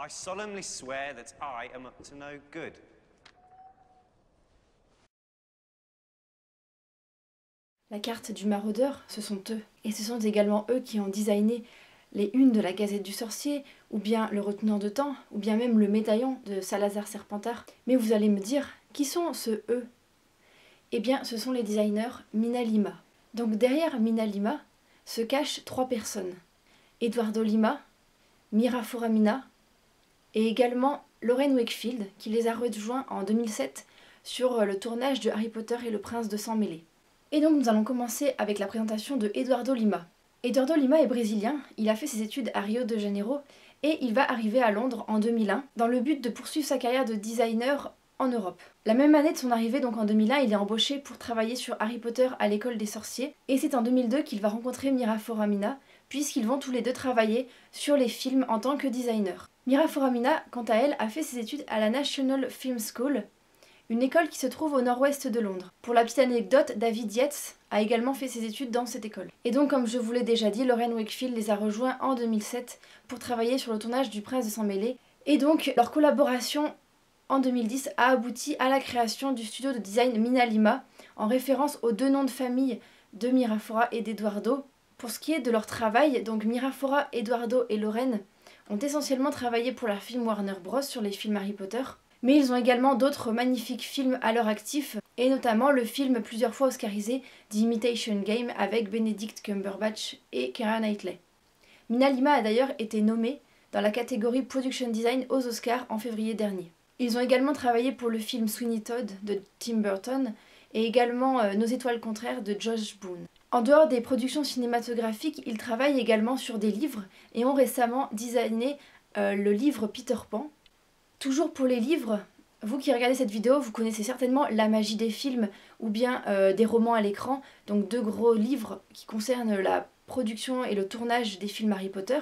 I solemnly swear that I am up to no good. La carte du maraudeur, ce sont eux. Et ce sont également eux qui ont designé les unes de la Gazette du Sorcier, ou bien le reteneur de temps, ou bien même le médaillon de Salazar Serpentard. Mais vous allez me dire, qui sont ce eux? Eh bien, ce sont les designers Mina Lima. Donc derrière Mina Lima se cachent 3 personnes. Eduardo Lima, Mira Foramina et également Lauren Wakefield qui les a rejoints en 2007 sur le tournage de Harry Potter et le Prince de Sang Mêlé. Et donc nous allons commencer avec la présentation de Eduardo Lima. Eduardo Lima est brésilien, il a fait ses études à Rio de Janeiro et il va arriver à Londres en 2001 dans le but de poursuivre sa carrière de designer en Europe. La même année de son arrivée, donc en 2001, il est embauché pour travailler sur Harry Potter à l'école des sorciers et c'est en 2002 qu'il va rencontrer Mira Foramina puisqu'ils vont tous les deux travailler sur les films en tant que designer. Mira Foramina, quant à elle, a fait ses études à la National Film School, une école qui se trouve au nord-ouest de Londres. Pour la petite anecdote, David Yates a également fait ses études dans cette école. Et donc, comme je vous l'ai déjà dit, Lauren Wakefield les a rejoints en 2007 pour travailler sur le tournage du Prince de Sang Mêlé. Et donc, leur collaboration en 2010 a abouti à la création du studio de design Mina Lima, en référence aux 2 noms de famille de Mirafora et d'Eduardo. Pour ce qui est de leur travail, donc Mirafora, Eduardo et Lauren ont essentiellement travaillé pour la firme Warner Bros sur les films Harry Potter. Mais ils ont également d'autres magnifiques films à leur actif, et notamment le film plusieurs fois oscarisé The Imitation Game avec Benedict Cumberbatch et Keira Knightley. Mina Lima a d'ailleurs été nommée dans la catégorie Production Design aux Oscars en février dernier. Ils ont également travaillé pour le film Sweeney Todd de Tim Burton et également Nos étoiles contraires de Josh Boone. En dehors des productions cinématographiques, ils travaillent également sur des livres et ont récemment designé le livre Peter Pan. Toujours pour les livres, vous qui regardez cette vidéo, vous connaissez certainement La magie des films ou bien des romans à l'écran, donc 2 gros livres qui concernent la production et le tournage des films Harry Potter.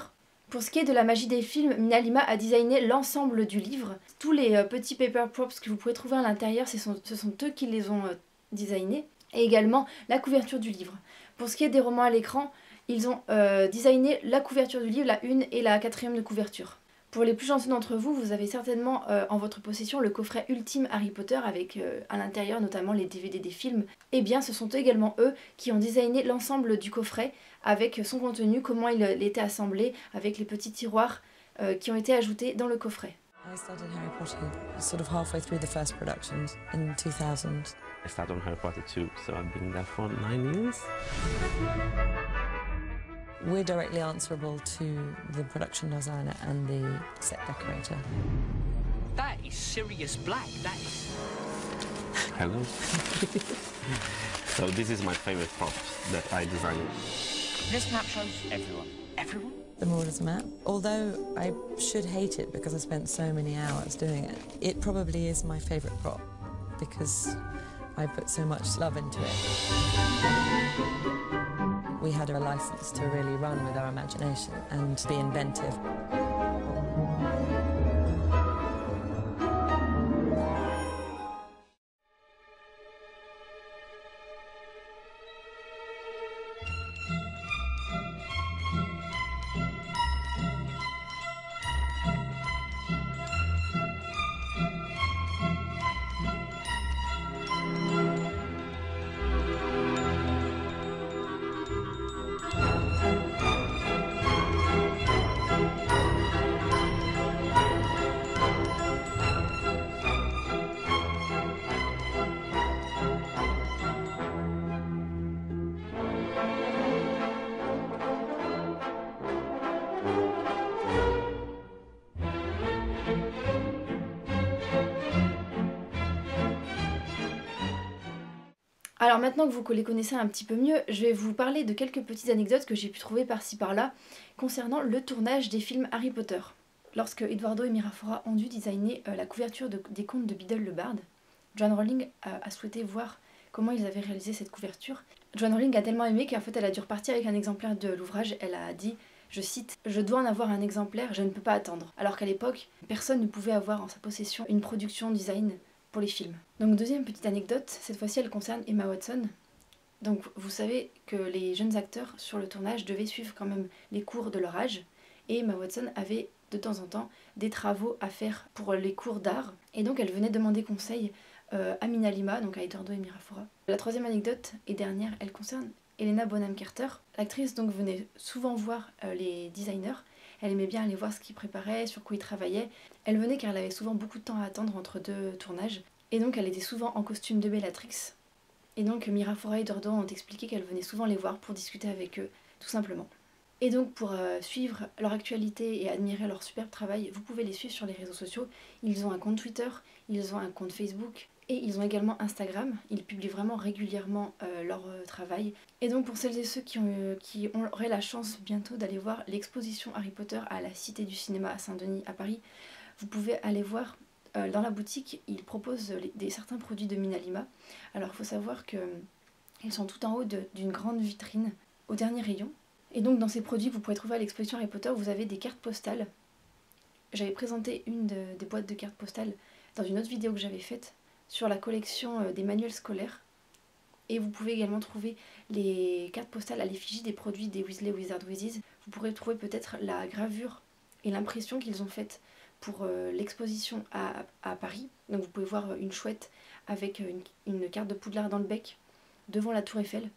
Pour ce qui est de La magie des films, Mina Lima a designé l'ensemble du livre. Tous les petits paper props que vous pouvez trouver à l'intérieur, ce sont eux qui les ont designés. Et également la couverture du livre. Pour ce qui est des romans à l'écran, ils ont designé la couverture du livre, la 1 et la 4e de couverture. Pour les plus chanceux d'entre vous, vous avez certainement en votre possession le coffret ultime Harry Potter avec à l'intérieur notamment les DVD des films. Eh bien ce sont également eux qui ont designé l'ensemble du coffret avec son contenu, comment il était assemblé, avec les petits tiroirs qui ont été ajoutés dans le coffret. I started Harry Potter sort of halfway through the first productions in 2000. I started on Harry Potter too, so I've been there for 9 years. We're directly answerable to the production designer and the set decorator. That is Sirius Black, that is... Hello. So this is my favorite prop that I designed. This map shows everyone. Everyone? The Marauders map. Although I should hate it because I spent so many hours doing it, it probably is my favorite prop because I put so much love into it. We had a license to really run with our imagination and be inventive. Alors maintenant que vous les connaissez un petit peu mieux, je vais vous parler de quelques petites anecdotes que j'ai pu trouver par-ci par-là concernant le tournage des films Harry Potter. Lorsque Eduardo et Mirafora ont dû designer la couverture des contes de Biddle le Barde, Joanne Rowling a souhaité voir comment ils avaient réalisé cette couverture. Joanne Rowling a tellement aimé qu'en fait elle a dû repartir avec un exemplaire de l'ouvrage. Elle a dit, je cite, « Je dois en avoir un exemplaire, je ne peux pas attendre ». Alors qu'à l'époque, personne ne pouvait avoir en sa possession une production design pour les films. Donc deuxième petite anecdote, cette fois-ci elle concerne Emma Watson. Donc vous savez que les jeunes acteurs sur le tournage devaient suivre quand même les cours de leur âge, et Emma Watson avait de temps en temps des travaux à faire pour les cours d'art. Et donc elle venait demander conseil à Mina Lima, donc à Eduardo et Miraflora. La troisième anecdote et dernière, elle concerne Helena Bonham Carter. L'actrice donc venait souvent voir les designers. Elle aimait bien aller voir ce qu'ils préparaient, sur quoi ils travaillaient. Elle venait car elle avait souvent beaucoup de temps à attendre entre deux tournages. Et donc elle était souvent en costume de Bellatrix. Et donc Miraflora et Eduardo ont expliqué qu'elle venait souvent les voir pour discuter avec eux, tout simplement. Et donc pour suivre leur actualité et admirer leur superbe travail, vous pouvez les suivre sur les réseaux sociaux. Ils ont un compte Twitter, ils ont un compte Facebook et ils ont également Instagram. Ils publient vraiment régulièrement leur travail. Et donc pour celles et ceux qui auraient la chance bientôt d'aller voir l'exposition Harry Potter à la Cité du Cinéma à Saint-Denis à Paris, vous pouvez aller voir dans la boutique, ils proposent certains produits de Mina Lima. Alors il faut savoir qu'ils sont tout en haut d'une grande vitrine au dernier rayon. Et donc dans ces produits que vous pouvez trouver à l'exposition Harry Potter, vous avez des cartes postales. J'avais présenté une des boîtes de cartes postales dans une autre vidéo que j'avais faite sur la collection des manuels scolaires. Et vous pouvez également trouver les cartes postales à l'effigie des produits des Weasley Wizard Wizards. Vous pourrez trouver peut-être la gravure et l'impression qu'ils ont faite pour l'exposition à Paris. Donc vous pouvez voir une chouette avec une carte de Poudlard dans le bec devant la Tour Eiffel.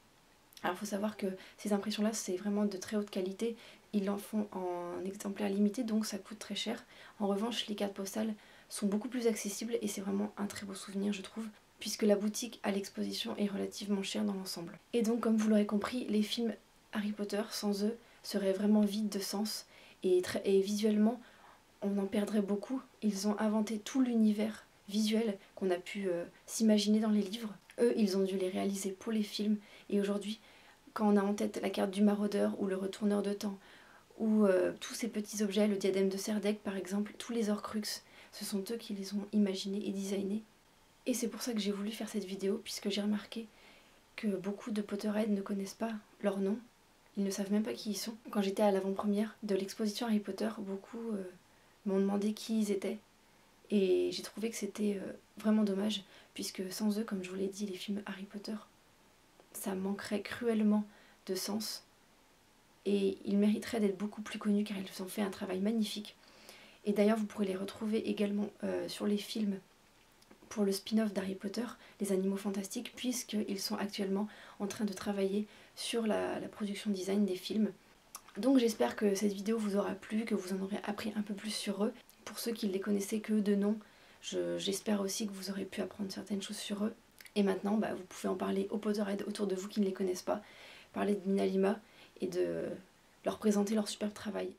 Alors il faut savoir que ces impressions-là, c'est vraiment de très haute qualité. Ils en font en exemplaire limité, donc ça coûte très cher. En revanche, les cartes postales sont beaucoup plus accessibles et c'est vraiment un très beau souvenir, je trouve, puisque la boutique à l'exposition est relativement chère dans l'ensemble. Et donc, comme vous l'aurez compris, les films Harry Potter, sans eux, seraient vraiment vides de sens et visuellement, on en perdrait beaucoup. Ils ont inventé tout l'univers visuel qu'on a pu s'imaginer dans les livres. Eux, ils ont dû les réaliser pour les films et aujourd'hui, quand on a en tête la carte du maraudeur ou le retourneur de temps ou tous ces petits objets, le diadème de Serdaigle par exemple, tous les Horcruxes, ce sont eux qui les ont imaginés et designés. Et c'est pour ça que j'ai voulu faire cette vidéo, puisque j'ai remarqué que beaucoup de Potterheads ne connaissent pas leur nom, ils ne savent même pas qui ils sont. Quand j'étais à l'avant-première de l'exposition Harry Potter, beaucoup m'ont demandé qui ils étaient, et j'ai trouvé que c'était vraiment dommage, puisque sans eux, comme je vous l'ai dit, les films Harry Potter, ça manquerait cruellement de sens, et ils mériteraient d'être beaucoup plus connus car ils ont fait un travail magnifique. Et d'ailleurs vous pourrez les retrouver également sur les films pour le spin-off d'Harry Potter, les Animaux Fantastiques, puisqu'ils sont actuellement en train de travailler sur la production design des films. Donc j'espère que cette vidéo vous aura plu, que vous en aurez appris un peu plus sur eux. Pour ceux qui ne les connaissaient que de nom, j'espère aussi que vous aurez pu apprendre certaines choses sur eux. Et maintenant, vous pouvez en parler aux Potterheads autour de vous qui ne les connaissent pas, parler de Mina Lima et de leur présenter leur superbe travail.